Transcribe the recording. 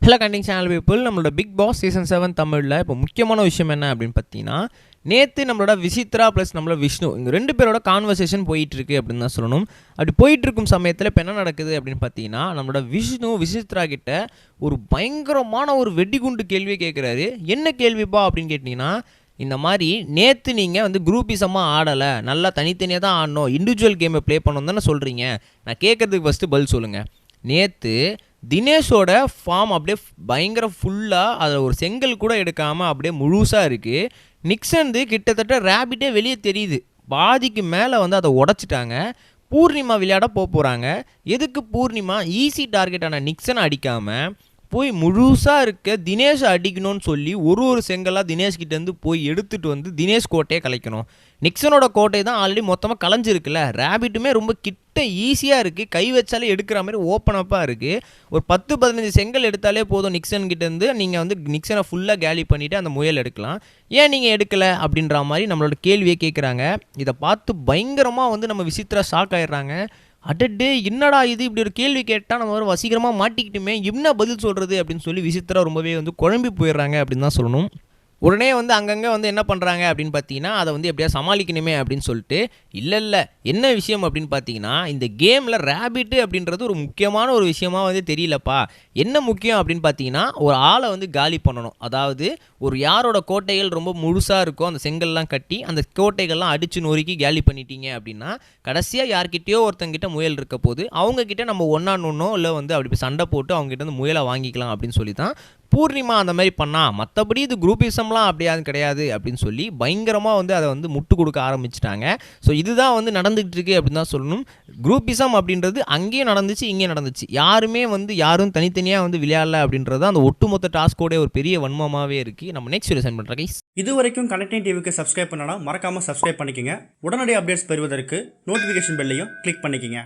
Hello கண்டிங் channel people, நம்மளோட big Boss season 7 தமிழில் இப்போ முக்கியமான விஷயம் என்ன அப்படின்னு பார்த்தீங்கன்னா, நேற்று நம்மளோட விசித்ரா ப்ளஸ் நம்மளோட விஷ்ணு இங்கே 2 பேரோட கான்வர்சேஷன் போயிட்டுருக்கு அப்படின்னு தான் சொல்லணும். அப்படி போயிட்டுருக்கும் சமயத்தில் இப்போ என்ன நடக்குது அப்படின்னு பார்த்தீங்கன்னா, நம்மளோட விஷ்ணு விசித்ரா கிட்ட ஒரு பயங்கரமான ஒரு வெடிகுண்டு கேள்வியை கேட்குறாரு. என்ன கேள்விப்பா அப்படின்னு கேட்டிங்கன்னா, இந்த மாதிரி நேற்று நீங்கள் வந்து குரூப்பிசமாக ஆடலை, நல்லா தனித்தனியாக தான் ஆடணும், இண்டிவிஜுவல் கேமை ப்ளே பண்ணணும் தானே சொல்கிறீங்க. நான் கேட்குறதுக்கு ஃபஸ்ட்டு பதில் சொல்லுங்கள். நேற்று தினேஷோட ஃபார்ம் அப்படியே பயங்கர ஃபுல்லாக அதில் ஒரு செங்கல் கூட எடுக்காமல் அப்படியே முழுசாக இருக்குது. நிக்சன்து கிட்டத்தட்ட ரேபிட்டே வெளியே தெரியுது. பாதிக்கு மேலே வந்து அதை உடச்சிட்டாங்க. பூர்ணிமா விளையாட போகிறாங்க. எதுக்கு பூர்ணிமா ஈஸி டார்கெட்டான நிக்சனை அடிக்காமல் போய் முழுசாக இருக்க தினேஷை அடிக்கணும்னு சொல்லி ஒரு செங்கலாக தினேஷ்கிட்டேருந்து போய் எடுத்துகிட்டு வந்து தினேஷ் கோட்டையை கலைக்கணும். நிக்சனோட கோட்டை தான் ஆல்ரெடி மொத்தமாக கலைஞ்சிருக்குல்ல. ரேபிட்டுமே ரொம்ப கிட்ட ஈஸியாக இருக்குது, கை வச்சாலே எடுக்கிற மாதிரி ஓப்பன் அப்பாக இருக்குது. ஒரு 10-15 செங்கல் எடுத்தாலே போதும் நிக்சன்கிட்டேருந்து. நீங்கள் வந்து நிக்சனை ஃபுல்லாக கேலி பண்ணிவிட்டு அந்த முயல் எடுக்கலாம். ஏன் நீங்கள் எடுக்கலை அப்படின்ற மாதிரி நம்மளோட கேள்வியை கேட்குறாங்க. இதை பார்த்து பயங்கரமாக வந்து நம்ம விசித்ரா ஷாக் ஆகிடுறாங்க. அடடே என்னடா இது, இப்படி ஒரு கேள்வி கேட்டால் நம்ம ஒரு வசீகரமாக மாட்டிக்கிட்டுமே, என்ன பதில் சொல்கிறது அப்படின்னு சொல்லி விசித்ரா ரொம்பவே வந்து குழம்பி போயிடுறாங்க அப்படின்னு தான் சொல்லணும். உடனே வந்து அங்கங்கே வந்து என்ன பண்ணுறாங்க அப்படின்னு பார்த்தீங்கன்னா, அதை வந்து எப்படியா சமாளிக்கணுமே அப்படின்னு சொல்லிட்டு, இல்லை என்ன விஷயம் அப்படின்னு பார்த்தீங்கன்னா, இந்த கேமில் ரேபிட்டு அப்படின்றது ஒரு முக்கியமான ஒரு விஷயமா வந்து தெரியலப்பா. என்ன முக்கியம் அப்படின்னு பார்த்தீங்கன்னா, ஒரு ஆளை வந்து காலி பண்ணணும். அதாவது ஒரு யாரோட கோட்டைகள் ரொம்ப முழுசாக இருக்கோ அந்த செங்கல்லாம் கட்டி அந்த கோட்டைகள்லாம் அடித்து நொறுக்கி காலி பண்ணிட்டீங்க அப்படின்னா, கடைசியாக யார்கிட்டயோ ஒருத்தங்கிட்ட முயல் இருக்க போது அவங்கக்கிட்ட நம்ம ஒன்றோ இல்லை வந்து அப்படி சண்டை போட்டு அவங்ககிட்ட வந்து முயலை வாங்கிக்கலாம் அப்படின்னு சொல்லி தான் பூர்ணிமா அந்த மாதிரி பண்ணா. மற்றபடி இது குரூப்பிசம்லாம் அப்படியாது கிடையாது அப்படின்னு சொல்லி பயங்கரமாக வந்து அதை வந்து முட்டு கொடுக்க ஆரம்பிச்சிட்டாங்க. ஸோ இதுதான் வந்து நடந்துகிட்டு இருக்கு அப்படின்னு தான் சொல்லணும். குரூப்பிசம் அப்படின்றது அங்கேயும் நடந்துச்சு, இங்கேயும் நடந்துச்சு. யாரும் தனித்தனியாக வந்து விளையாடல அப்படின்றது அந்த ஒட்டுமொத்த டாஸ்கோட ஒரு பெரிய வன்மமாகவே இருக்குது. நம்ம நெக்ஸ்ட் வீடியோ சென்ட் பண்ணுறோம் கைஸ். இது வரைக்கும் கனெக்டிங் டிவிக்கு சப்ஸ்கிரைப் பண்ணனா மறக்காமல் சப்ஸ்கிரைப் பண்ணிக்கங்க. உடனடி அப்டேட்ஸ் பெறுவதற்கு நோட்டிஃபிகேஷன் பெல்லையும் கிளிக் பண்ணிக்கங்க.